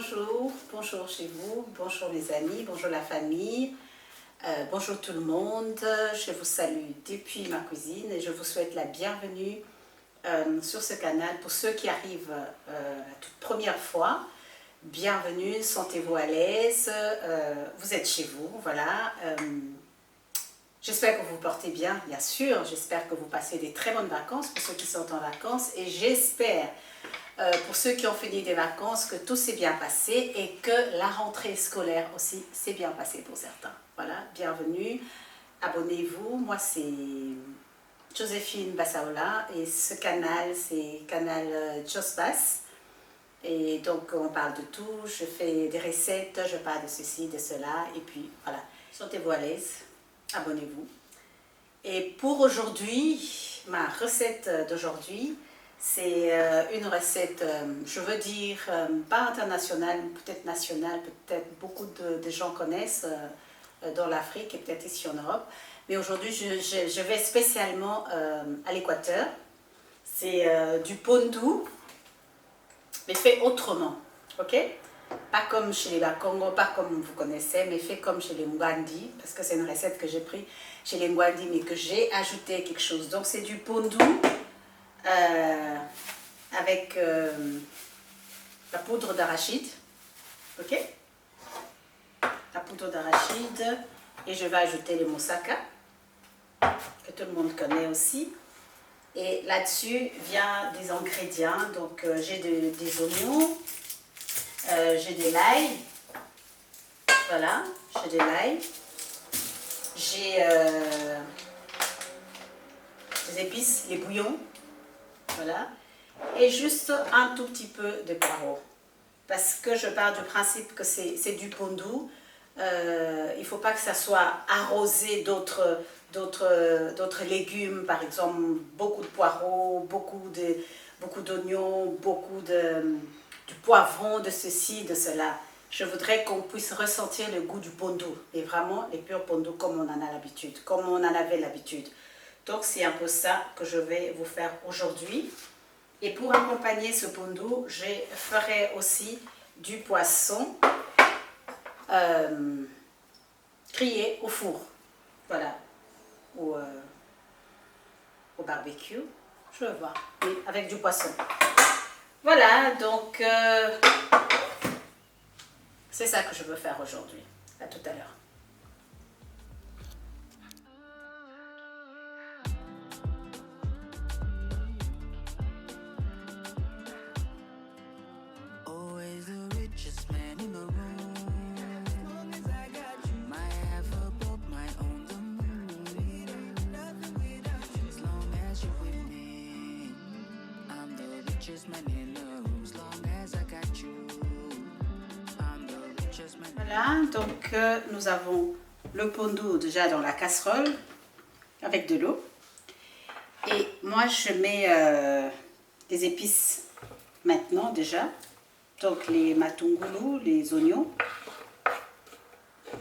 bonjour, bonjour chez vous, bonjour les amis, bonjour la famille, bonjour tout le monde. Je vous salue depuis ma cuisine et je vous souhaite la bienvenue sur ce canal. Pour ceux qui arrivent la toute première fois, bienvenue, sentez-vous à l'aise, vous êtes chez vous, voilà. J'espère que vous vous portez bien sûr, j'espère que vous passez des très bonnes vacances pour ceux qui sont en vacances et j'espère pour ceux qui ont fini des vacances que tout s'est bien passé et que la rentrée scolaire aussi s'est bien passée pour certains. Voilà, bienvenue, abonnez-vous, moi c'est Joséphine Bassaola et ce canal c'est canal Josbass. Et donc on parle de tout, je fais des recettes, je parle de ceci, de cela et puis voilà, sentez-vous à l'aise, abonnez-vous. Et pour aujourd'hui, ma recette d'aujourd'hui, c'est une recette, je veux dire, pas internationale, peut-être nationale, peut-être beaucoup de gens connaissent dans l'Afrique et peut-être ici en Europe. Mais aujourd'hui, je vais spécialement à l'Équateur. C'est du pondu, mais fait autrement, ok? Pas comme chez les Bakongo, pas comme vous connaissez, mais fait comme chez les Mwandi, parce que c'est une recette que j'ai pris chez les Mwandi, mais que j'ai ajouté quelque chose. Donc c'est du pondu avec la poudre d'arachide, ok? La poudre d'arachide, et je vais ajouter les moussaka, que tout le monde connaît aussi. Et là-dessus vient des ingrédients, donc j'ai des oignons, j'ai de l'ail, voilà, j'ai de l'ail, j'ai des épices, les bouillons, voilà, et juste un tout petit peu de poireau. Parce que je pars du principe que c'est du pondu, il ne faut pas que ça soit arrosé d'autres légumes, par exemple beaucoup de poireaux, beaucoup d'oignons, beaucoup du poivron, de ceci, de cela. Je voudrais qu'on puisse ressentir le goût du pondu, et vraiment les purs pondu comme on en a l'habitude, comme on en avait l'habitude. Donc c'est un peu ça que je vais vous faire aujourd'hui. Et pour accompagner ce pondu, je ferai aussi du poisson grillé au four, voilà, au barbecue, je vais voir, mais avec du poisson. Voilà, donc c'est ça que je veux faire aujourd'hui. À tout à l'heure. Voilà, donc nous avons le pondu déjà dans la casserole avec de l'eau. Et moi je mets des épices maintenant déjà. Donc les matungulu, les oignons,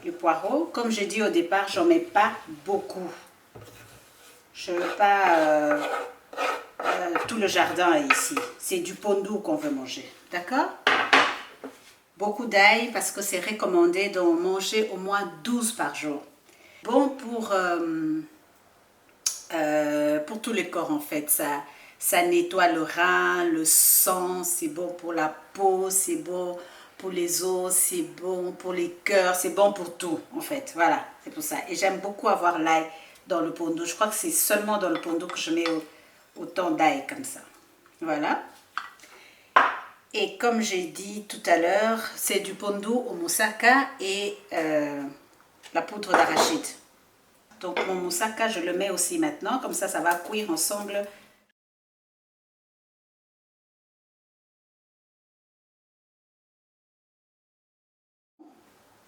les poireaux. Comme j'ai dit au départ, j'en mets pas beaucoup. Je ne veux pas tout le jardin est ici. C'est du pondu qu'on veut manger. D'accord? Beaucoup d'ail parce que c'est recommandé d'en manger au moins 12 par jour. Bon pour tout le corps en fait. Ça nettoie le rein, le sang, c'est bon pour la peau, c'est bon pour les os, c'est bon pour les cœurs, c'est bon pour tout en fait. Voilà, c'est pour ça. Et j'aime beaucoup avoir l'ail dans le pondu. Je crois que c'est seulement dans le pondu que je mets autant d'ail comme ça. Voilà. Et comme j'ai dit tout à l'heure, c'est du pondu au moussaka et la poudre d'arachide. Donc mon moussaka, je le mets aussi maintenant, comme ça va cuire ensemble.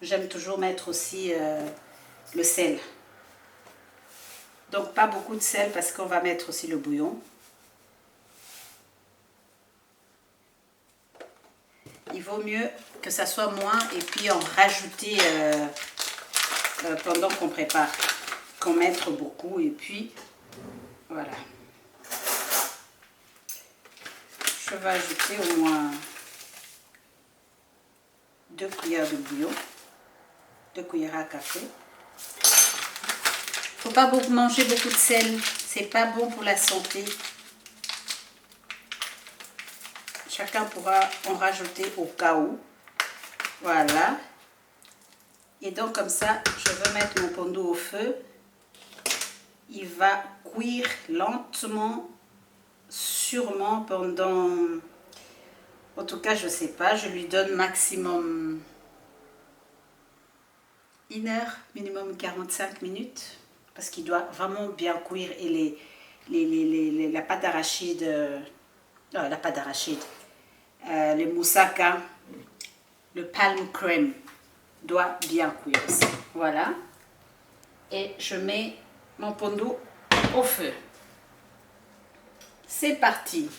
J'aime toujours mettre aussi le sel. Donc pas beaucoup de sel parce qu'on va mettre aussi le bouillon. Il vaut mieux que ça soit moins et puis en rajouter pendant qu'on prépare. Qu'en mettre beaucoup et puis voilà. Je vais ajouter au moins 2 cuillères de bouillon, 2 cuillères à café. Faut pas manger beaucoup de sel, c'est pas bon pour la santé. Chacun pourra en rajouter au cas où. Voilà. Et donc comme ça, je vais mettre mon pondo au feu. Il va cuire lentement, sûrement pendant... En tout cas, je ne sais pas, je lui donne maximum 1 heure, minimum 45 minutes. Parce qu'il doit vraiment bien cuire et la pâte d'arachide, la pâte d'arachide, le moussaka, le palm crème doit bien cuire aussi. Voilà. Et je mets mon pondo au feu. C'est parti.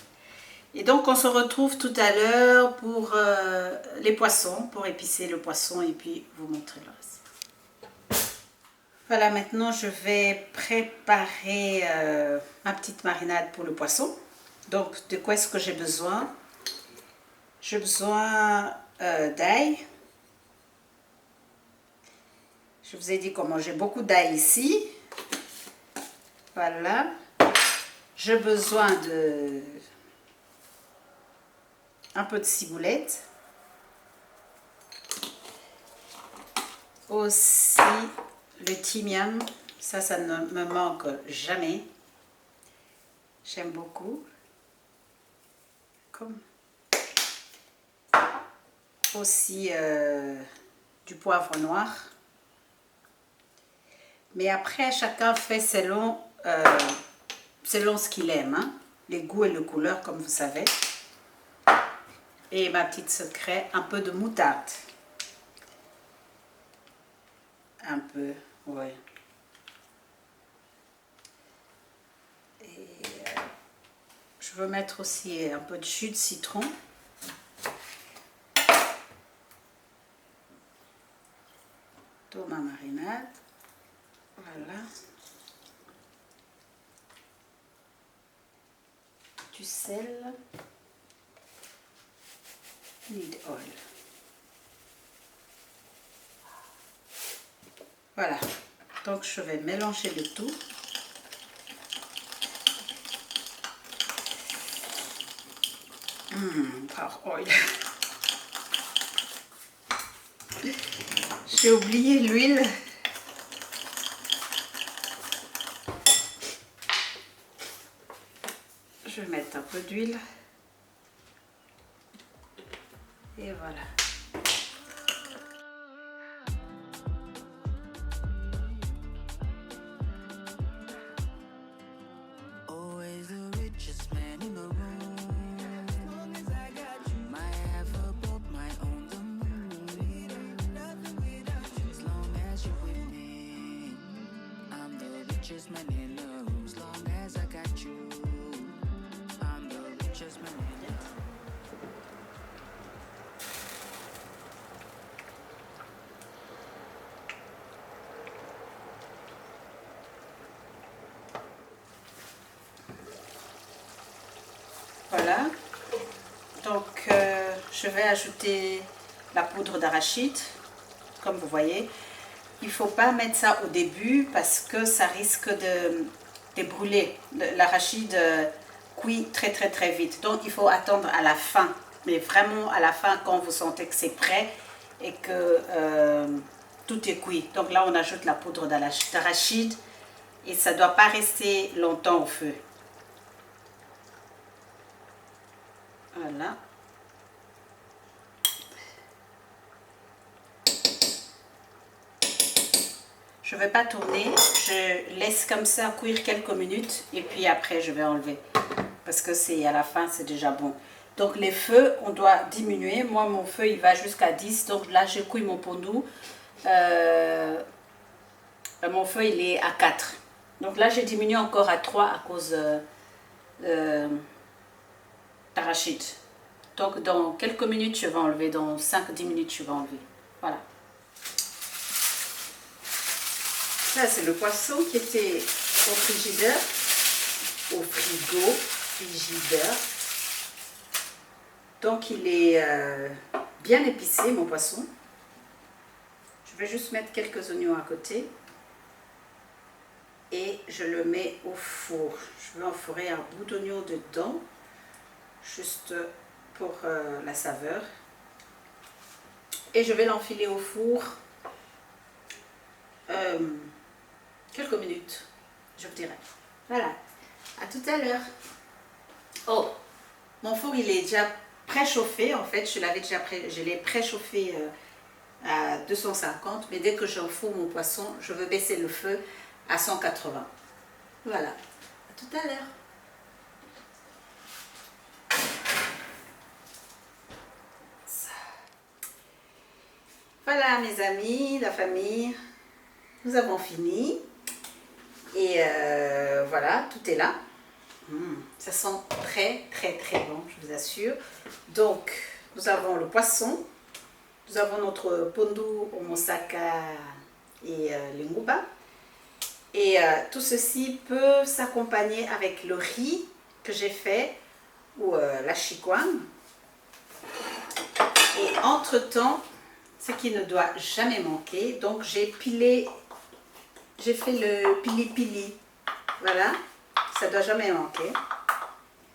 Et donc on se retrouve tout à l'heure pour les poissons, pour épicer le poisson et puis vous montrer le reste. Voilà, maintenant je vais préparer ma petite marinade pour le poisson. Donc de quoi est-ce que j'ai besoin? J'ai besoin d'ail. Je vous ai dit comment j'ai beaucoup d'ail ici. Voilà. J'ai besoin de un peu de ciboulette. Aussi le thymian. Ça ne me manque jamais. J'aime beaucoup. Comme aussi du poivre noir. Mais après, chacun fait selon ce qu'il aime, hein? Les goûts et les couleurs, comme vous savez. Et ma petite secret, un peu de moutarde. Un peu, ouais. Et je veux mettre aussi un peu de jus de citron. Dans ma marinade. Voilà. Du sel. Need oil. Voilà. Donc je vais mélanger le tout. Par oil. J'ai oublié l'huile. Je vais mettre un peu d'huile. Et voilà. Voilà, donc je vais ajouter la poudre d'arachide, comme vous voyez. Il ne faut pas mettre ça au début parce que ça risque de brûler. L'arachide cuit très vite, donc il faut attendre à la fin. Mais vraiment à la fin quand vous sentez que c'est prêt et que tout est cuit. Donc là on ajoute la poudre d'arachide et ça ne doit pas rester longtemps au feu. Voilà. Je ne vais pas tourner, je laisse comme ça cuire quelques minutes et puis après je vais enlever. Parce que c'est à la fin, c'est déjà bon. Donc les feux, on doit diminuer. Moi, mon feu, il va jusqu'à 10. Donc là, je cuis mon pondo. Mon feu, il est à 4. Donc là, j'ai diminué encore à 3 à cause d'arachide. Donc dans quelques minutes, je vais enlever. Dans 5-10 minutes, je vais enlever. Voilà. Ça, c'est le poisson qui était au frigidaire. Au frigo, frigidaire. Donc il est bien épicé mon poisson. Je vais juste mettre quelques oignons à côté. Et je le mets au four. Je vais enfourrer un bout d'oignon dedans, juste pour la saveur. Et je vais l'enfiler au four quelques minutes, je vous dirai. Voilà, à tout à l'heure. Oh, mon four il est déjà préchauffé en fait, je l'ai préchauffé à 250, mais dès que j'enfourne mon poisson, je veux baisser le feu à 180. Voilà, à tout à l'heure. Voilà mes amis, la famille, nous avons fini. Et voilà, tout est là. Ça sent très très très bon, je vous assure. Donc, nous avons le poisson, nous avons notre pondu au moussaka et les nguba. Et tout ceci peut s'accompagner avec le riz que j'ai fait ou la chikwang. Et entre-temps, ce qui ne doit jamais manquer, donc j'ai fait le pili-pili. Voilà, ça ne doit jamais manquer.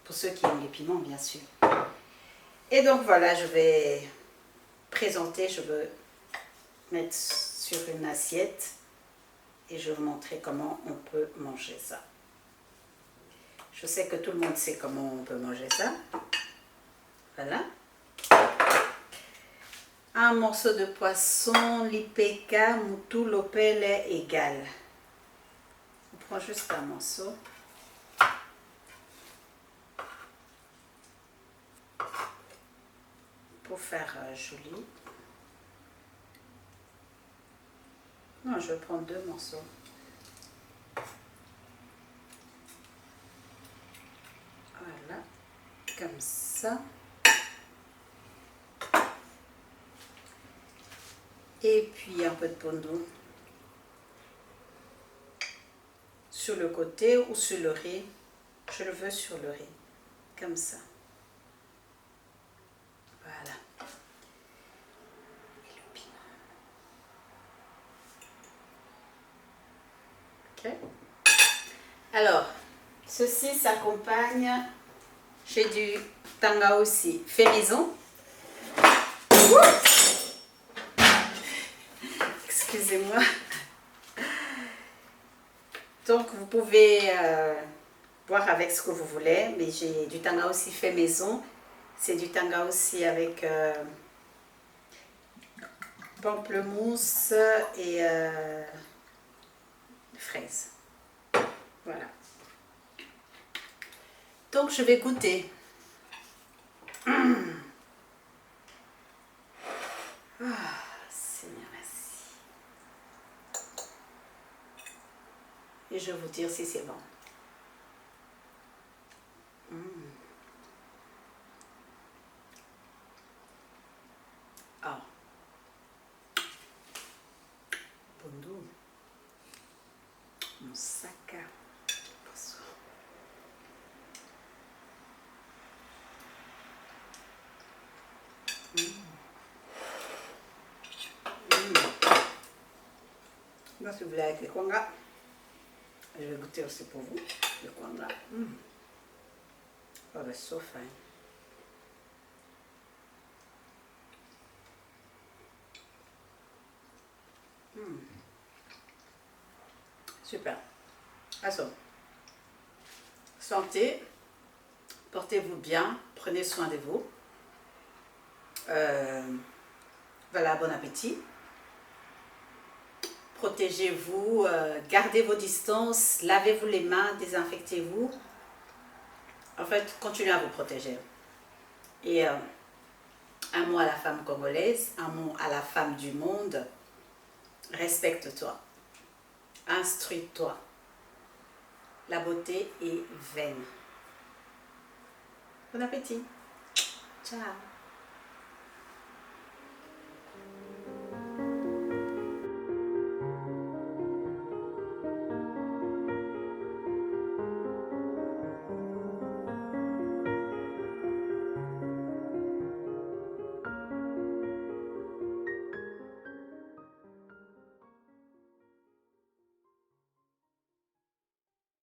Pour ceux qui aiment les piments, bien sûr. Et donc voilà, je vais présenter, je veux mettre sur une assiette et je vais vous montrer comment on peut manger ça. Je sais que tout le monde sait comment on peut manger ça. Voilà. Un morceau de poisson, l'ipeka, moutou, lopele égal. On prend juste un morceau. Pour faire joli. Non, je vais prendre 2 morceaux. Voilà, comme ça. Et puis un peu de pondu sur le côté ou sur le riz. Je le veux sur le riz, comme ça. Voilà. Et le piment. Ok. Alors, ceci s'accompagne. J'ai du tanga aussi fait maison. Excusez-moi. Donc vous pouvez boire avec ce que vous voulez, mais j'ai du tanga aussi fait maison. C'est du tanga aussi avec pamplemousse et fraises. Voilà. Donc je vais goûter. Seigneur, merci. Et je vais vous dire si c'est bon. Ah. Pondu. Moussaka. Poisson. Là, si vous voulez avec les kwanga, je vais goûter aussi pour vous, le kwanga. Oh, c'est so fine. Super. Alors, santé, portez-vous bien, prenez soin de vous. Voilà, bon appétit. Protégez-vous, gardez vos distances, lavez-vous les mains, désinfectez-vous. En fait, continuez à vous protéger. Et un mot à la femme congolaise, un mot à la femme du monde, respecte-toi, instruis-toi. La beauté est vaine. Bon appétit. Ciao.